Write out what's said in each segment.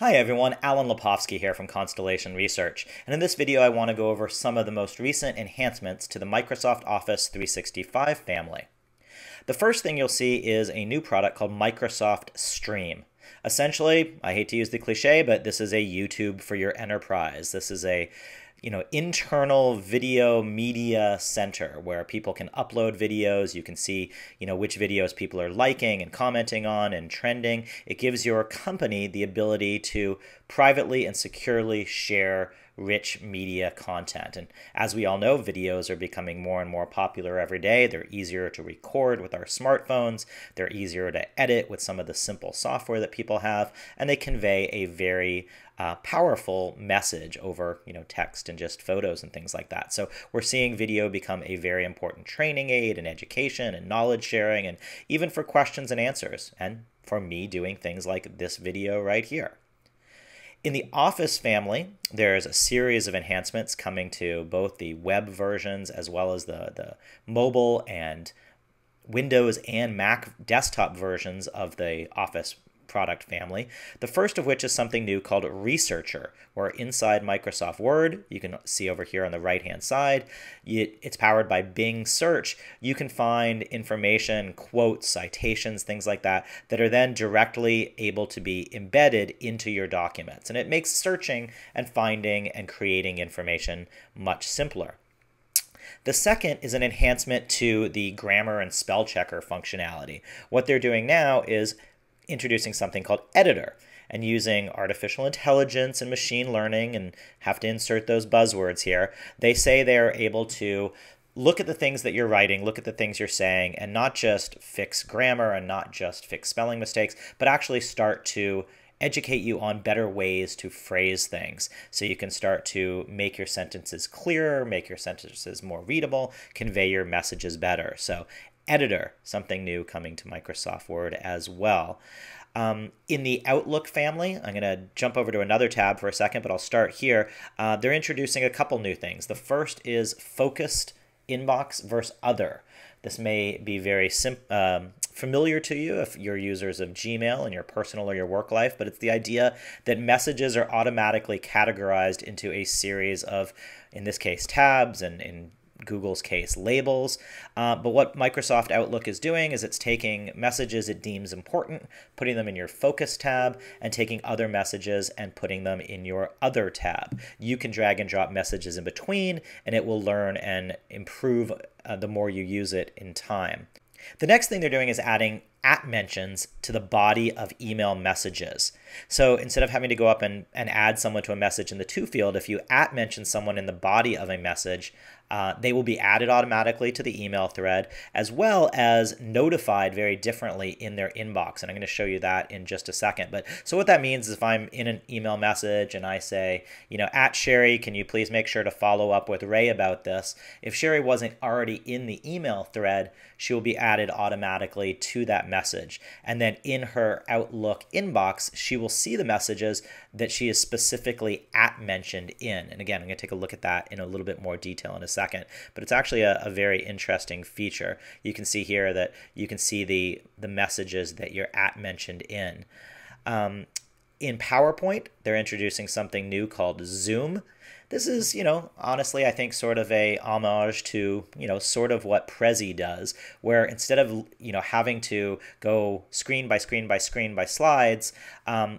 Hi everyone, Alan Lepofsky here from Constellation Research, and in this video I want to go over some of the most recent enhancements to the Microsoft Office 365 family. The first thing you'll see is a new product called Microsoft Stream. Essentially, I hate to use the cliche, but this is a YouTube for your enterprise. This is a internal video media center where people can upload videos. You can see, which videos people are liking and commenting on and trending. It gives your company the ability to privately and securely share rich media content. And as we all know, videos are becoming more and more popular every day. They're easier to record with our smartphones. They're easier to edit with some of the simple software that people have, and they convey a very powerful message over text and just photos and things like that. So we're seeing video become a very important training aid in education and knowledge sharing, and even for questions and answers, and for me doing things like this video right here. In the Office family, there's a series of enhancements coming to both the web versions as well as the mobile and Windows and Mac desktop versions of the Office product family. The first of which is something new called Researcher, where inside Microsoft Word, you can see over here on the right-hand side, it's powered by Bing Search. You can find information, quotes, citations, things like that, that are then directly able to be embedded into your documents. And it makes searching and finding and creating information much simpler. The second is an enhancement to the grammar and spell checker functionality. What they're doing now is introducing something called Editor, and using artificial intelligence and machine learning, and have to insert those buzzwords here. They say they're able to look at the things that you're writing, look at the things you're saying, and not just fix grammar and not just fix spelling mistakes, but actually start to educate you on better ways to phrase things. So you can start to make your sentences clearer, make your sentences more readable, convey your messages better. So Editor, something new coming to Microsoft Word as well. In the Outlook family, I'm going to jump over to another tab for a second, but I'll start here. They're introducing a couple new things. The first is focused inbox versus other. This may be very familiar to you if you're users of Gmail in your personal or your work life, but it's the idea that messages are automatically categorized into a series of, in this case, tabs, and in Google's case, labels. But what Microsoft Outlook is doing is it's taking messages it deems important, putting them in your Focus tab, and taking other messages and putting them in your Other tab. You can drag and drop messages in between, and it will learn and improve the more you use it in time. The next thing they're doing is adding @mentions to the body of email messages. So instead of having to go up and add someone to a message in the To field, if you @mention someone in the body of a message, they will be added automatically to the email thread, as well as notified very differently in their inbox. And I'm going to show you that in just a second. But so what that means is if I'm in an email message and I say, @Sherry, can you please make sure to follow up with Ray about this? If Sherry wasn't already in the email thread, she will be added automatically to that message. And then in her Outlook inbox, she will see the messages that she is specifically @mentioned in. And again, I'm going to take a look at that in a little bit more detail in a second. But it's actually a very interesting feature. You can see here that you can see the messages that you're @mentioned in. In PowerPoint, they're introducing something new called Zoom. This is, honestly, I think sort of a homage to, sort of what Prezi does, where instead of, having to go screen by screen by screen by slides,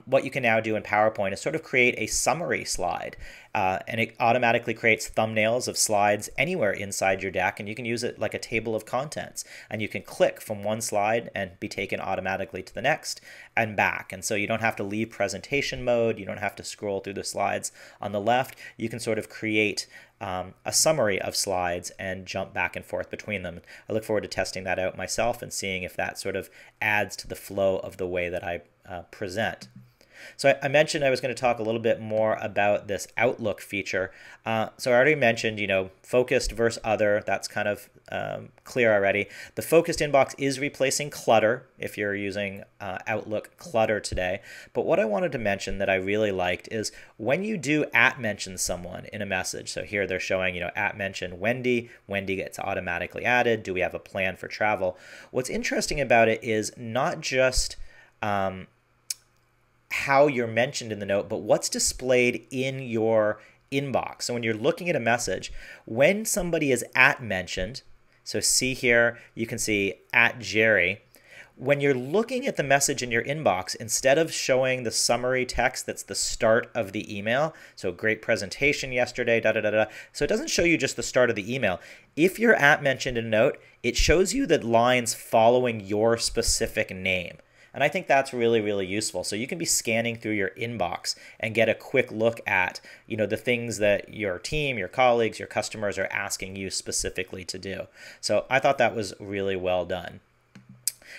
what you can now do in PowerPoint is sort of create a summary slide. And it automatically creates thumbnails of slides anywhere inside your deck, and you can use it like a table of contents. And you can click from one slide and be taken automatically to the next and back. And so you don't have to leave presentation mode. You don't have to scroll through the slides on the left. You can sort of create a summary of slides and jump back and forth between them. I look forward to testing that out myself and seeing if that sort of adds to the flow of the way that I present. So I mentioned I was going to talk a little bit more about this Outlook feature. So I already mentioned, focused versus other. That's kind of clear already. The focused inbox is replacing clutter if you're using Outlook clutter today. But what I wanted to mention that I really liked is when you do @mention someone in a message. So here they're showing, @mention Wendy. Wendy gets automatically added. Do we have a plan for travel? What's interesting about it is not just how you're mentioned in the note, but what's displayed in your inbox. So when you're looking at a message, when somebody is @mentioned, so see here, you can see @Jerry. When you're looking at the message in your inbox, instead of showing the summary text that's the start of the email, so great presentation yesterday, da da da da, so it doesn't show you just the start of the email. If you're @mentioned in a note, it shows you the lines following your specific name. And I think that's really, really useful. So you can be scanning through your inbox and get a quick look at, the things that your team, your colleagues, your customers are asking you specifically to do. So I thought that was really well done.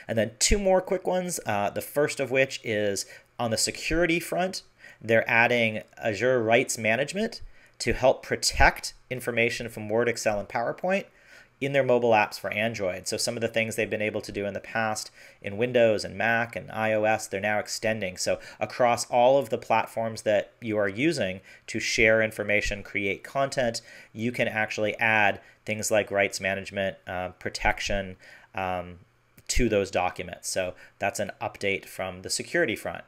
And then two more quick ones. The first of which is on the security front. They're adding Azure Rights Management to help protect information from Word, Excel, and PowerPoint in their mobile apps for Android. So some of the things they've been able to do in the past in Windows and Mac and iOS, they're now extending. So across all of the platforms that you are using to share information, create content, you can actually add things like rights management, protection to those documents. So that's an update from the security front.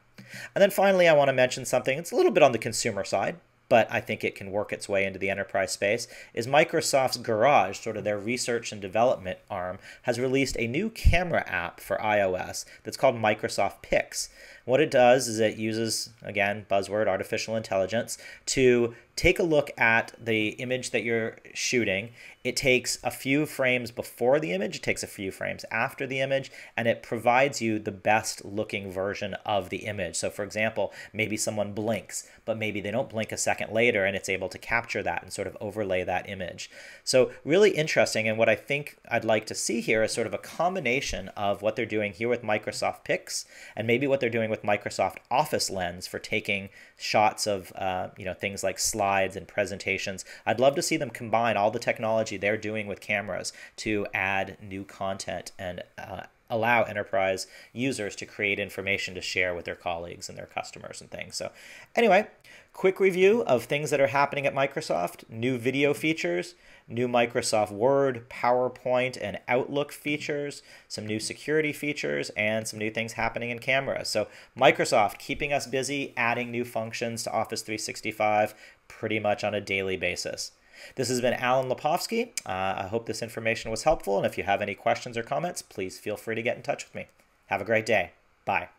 And then finally, I want to mention something. It's a little bit on the consumer side, but I think it can work its way into the enterprise space, is Microsoft's Garage, sort of their research and development arm, has released a new camera app for iOS that's called Microsoft Pix. What it does is it uses, again, buzzword, artificial intelligence, to take a look at the image that you're shooting. It takes a few frames before the image, it takes a few frames after the image, and it provides you the best looking version of the image. So for example, maybe someone blinks, but maybe they don't blink a second later, and it's able to capture that and sort of overlay that image. So really interesting, and what I think I'd like to see here is sort of a combination of what they're doing here with Microsoft Pix and maybe what they're doing with Microsoft Office Lens for taking shots of things like slides and presentations. I'd love to see them combine all the technology they're doing with cameras to add new content and allow enterprise users to create information to share with their colleagues and their customers and things. So anyway, quick review of things that are happening at Microsoft: new video features, new Microsoft Word, PowerPoint, and Outlook features, some new security features, and some new things happening in cameras. So Microsoft keeping us busy, adding new functions to Office 365 pretty much on a daily basis. This has been Alan Lepofsky. I hope this information was helpful, and if you have any questions or comments, please feel free to get in touch with me. Have a great day. Bye.